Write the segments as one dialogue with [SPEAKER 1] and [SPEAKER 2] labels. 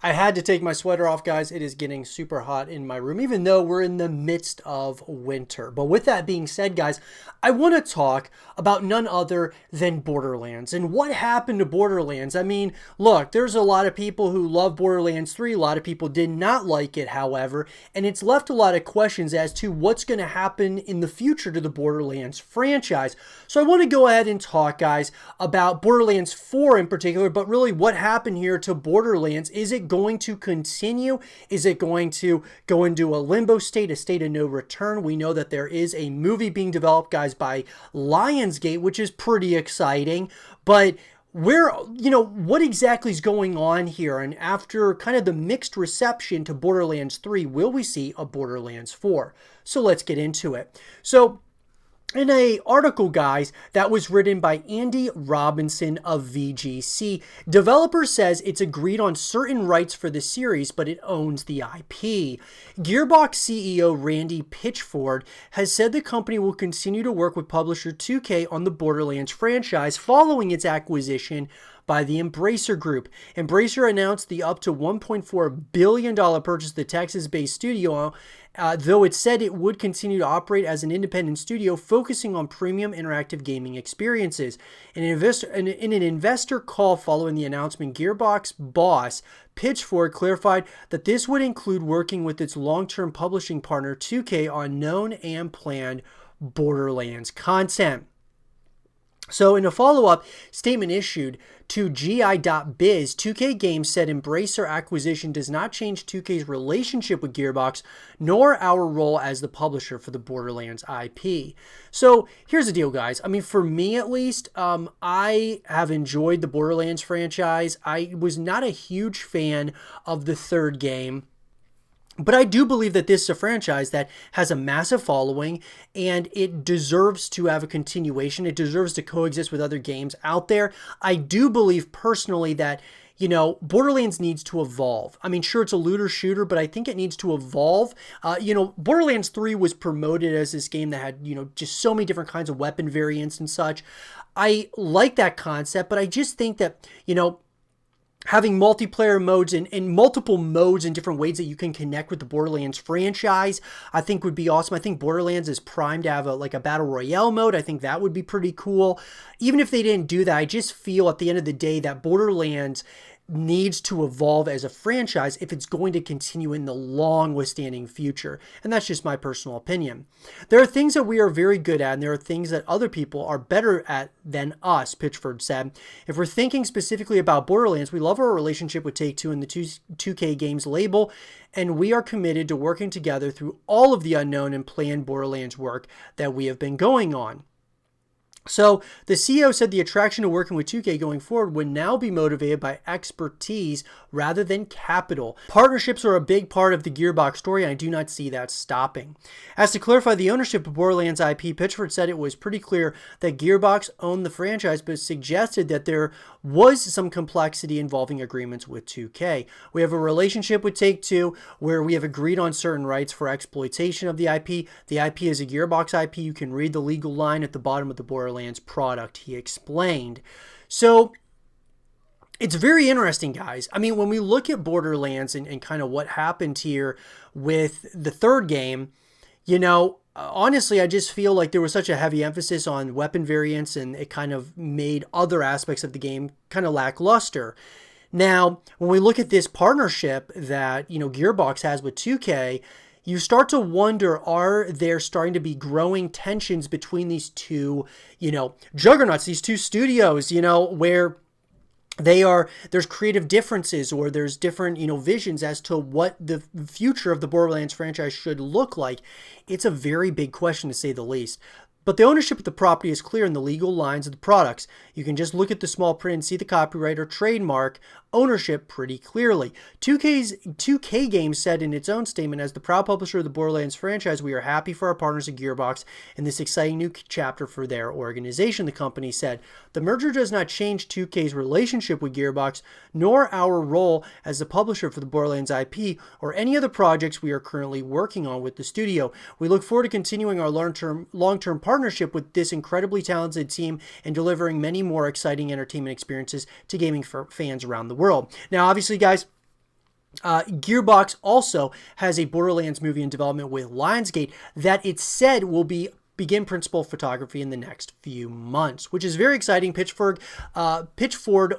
[SPEAKER 1] I had to take my sweater off, guys. It is getting super hot in my room, even though we're in the midst of winter. But with that being said, guys, I want to talk about none other than Borderlands and what happened to Borderlands. I mean, look, there's a lot of people who love Borderlands 3. A lot of people did not like it, however, and it's left a lot of questions as to what's going to happen in the future to the Borderlands franchise. So I want to go ahead and talk, guys, about Borderlands 4 in particular, but really what happened here to Borderlands. Is it going to continue? Is it going to go into a limbo state, a state of no return? We know that there is a movie being developed, guys, by Lionsgate, which is pretty exciting, but what exactly is going on here? And after kind of the mixed reception to Borderlands 3, will we see a Borderlands 4? So let's get into it. So in an article, guys, that was written by Andy Robinson of VGC, developer says it's agreed on certain rights for the series, but it owns the IP. Gearbox CEO Randy Pitchford has said the company will continue to work with publisher 2K on the Borderlands franchise following its acquisition by the Embracer Group. Embracer announced the up to $1.4 billion purchase of the Texas-based studio, though it said it would continue to operate as an independent studio focusing on premium interactive gaming experiences. In an investor call following the announcement, Gearbox boss Pitchford clarified that this would include working with its long-term publishing partner 2K on known and planned Borderlands content. So in a follow-up statement issued to GI.biz, 2K Games said Embracer acquisition does not change 2K's relationship with Gearbox, nor our role as the publisher for the Borderlands IP. So here's the deal, guys. I mean, for me at least, I have enjoyed the Borderlands franchise. I was not a huge fan of the third game. But I do believe that this is a franchise that has a massive following and it deserves to have a continuation. It deserves to coexist with other games out there. I do believe personally that, Borderlands needs to evolve. I mean, sure, it's a looter shooter, but I think it needs to evolve. Borderlands 3 was promoted as this game that had, just so many different kinds of weapon variants and such. I like that concept, but I just think that, having multiplayer modes and multiple modes and different ways that you can connect with the Borderlands franchise, I think would be awesome. I think Borderlands is primed to have a Battle Royale mode. I think that would be pretty cool. Even if they didn't do that, I just feel at the end of the day that Borderlands needs to evolve as a franchise if it's going to continue in the long withstanding future. And that's just my personal opinion. There are things that we are very good at, and there are things that other people are better at than us, Pitchford said. If we're thinking specifically about Borderlands, we love our relationship with Take-Two and the 2K Games label, and we are committed to working together through all of the unknown and planned Borderlands work that we have been going on. So the CEO said the attraction to working with 2K going forward would now be motivated by expertise rather than capital. Partnerships are a big part of the Gearbox story, and I do not see that stopping. As to clarify the ownership of Borderlands IP, Pitchford said it was pretty clear that Gearbox owned the franchise, but suggested that there was some complexity involving agreements with 2K. We have a relationship with Take-Two where we have agreed on certain rights for exploitation of the IP. The IP is a Gearbox IP. You can read the legal line at the bottom of the Borderlands product, he explained. So it's very interesting, guys. I mean, when we look at Borderlands and kind of what happened here with the third game, honestly, I just feel like there was such a heavy emphasis on weapon variants, and it kind of made other aspects of the game kind of lackluster. Now, when we look at this partnership that, Gearbox has with 2K, you start to wonder, are there starting to be growing tensions between these two, juggernauts, these two studios, where there's creative differences, or there's different, visions as to what the future of the Borderlands franchise should look like. It's a very big question, to say the least. But the ownership of the property is clear in the legal lines of the products. You can just look at the small print and see the copyright or trademark ownership pretty clearly. 2K Games said in its own statement, as the proud publisher of the Borderlands franchise, we are happy for our partners at Gearbox in this exciting new chapter for their organization, the company said. The merger does not change 2K's relationship with Gearbox, nor our role as the publisher for the Borderlands IP or any other projects we are currently working on with the studio. We look forward to continuing our long-term partnership with this incredibly talented team and delivering many more exciting entertainment experiences to gaming fans around the world. Now, obviously, guys, Gearbox also has a Borderlands movie in development with Lionsgate that it said will begin principal photography in the next few months, which is very exciting. Pitchford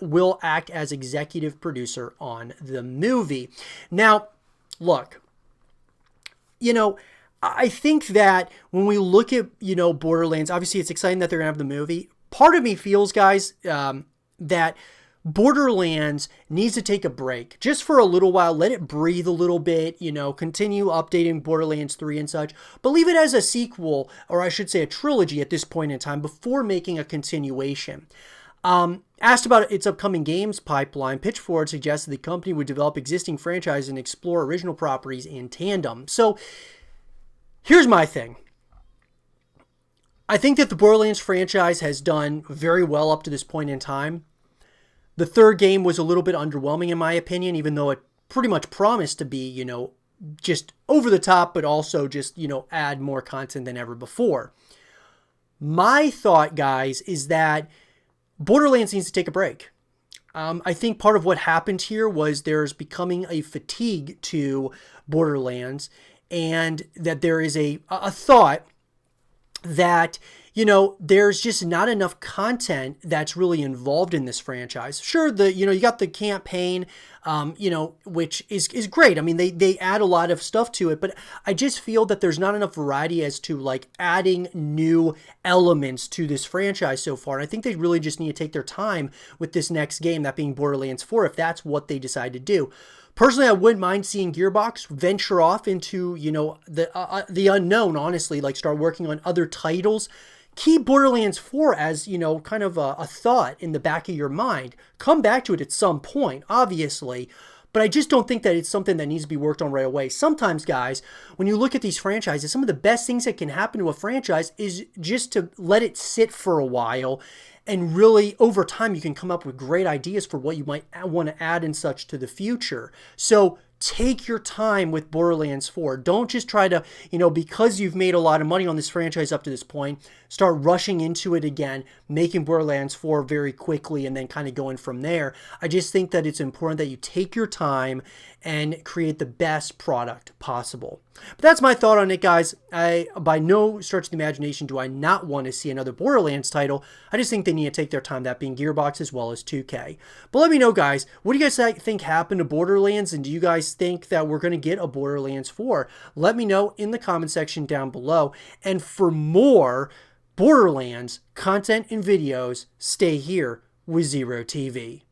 [SPEAKER 1] will act as executive producer on the movie. Now, look, I think that when we look at, Borderlands, obviously it's exciting that they're going to have the movie. Part of me feels, guys, that Borderlands needs to take a break just for a little while. Let it breathe a little bit, continue updating Borderlands 3 and such, but leave it as a sequel, or I should say a trilogy at this point in time before making a continuation. Asked about its upcoming games pipeline, Pitchford suggested the company would develop existing franchises and explore original properties in tandem. So here's my thing. I think that the Borderlands franchise has done very well up to this point in time. The third game was a little bit underwhelming in my opinion, even though it pretty much promised to be, just over the top, but also just, add more content than ever before. My thought, guys, is that Borderlands needs to take a break. I think part of what happened here was there's becoming a fatigue to Borderlands, and that there is a thought that, there's just not enough content that's really involved in this franchise. Sure, you got the campaign, which is great. I mean, they add a lot of stuff to it, but I just feel that there's not enough variety as to like adding new elements to this franchise so far. And I think they really just need to take their time with this next game, that being Borderlands 4, if that's what they decide to do. Personally, I wouldn't mind seeing Gearbox venture off into, the unknown, honestly, like start working on other titles. Keep Borderlands 4 as, kind of a thought in the back of your mind. Come back to it at some point, obviously, but I just don't think that it's something that needs to be worked on right away. Sometimes, guys, when you look at these franchises, some of the best things that can happen to a franchise is just to let it sit for a while. And really, over time, you can come up with great ideas for what you might want to add and such to the future. So take your time with Borderlands 4. Don't just try to, because you've made a lot of money on this franchise up to this point, start rushing into it again, making Borderlands 4 very quickly and then kind of going from there. I just think that it's important that you take your time and create the best product possible. But that's my thought on it, guys. By no stretch of the imagination do I not want to see another Borderlands title. I just think they need to take their time, that being Gearbox as well as 2K. But let me know, guys, what do you guys think happened to Borderlands, and do you guys think that we're going to get a Borderlands 4? Let me know in the comment section down below. And for more Borderlands content and videos, stay here with Zero TV.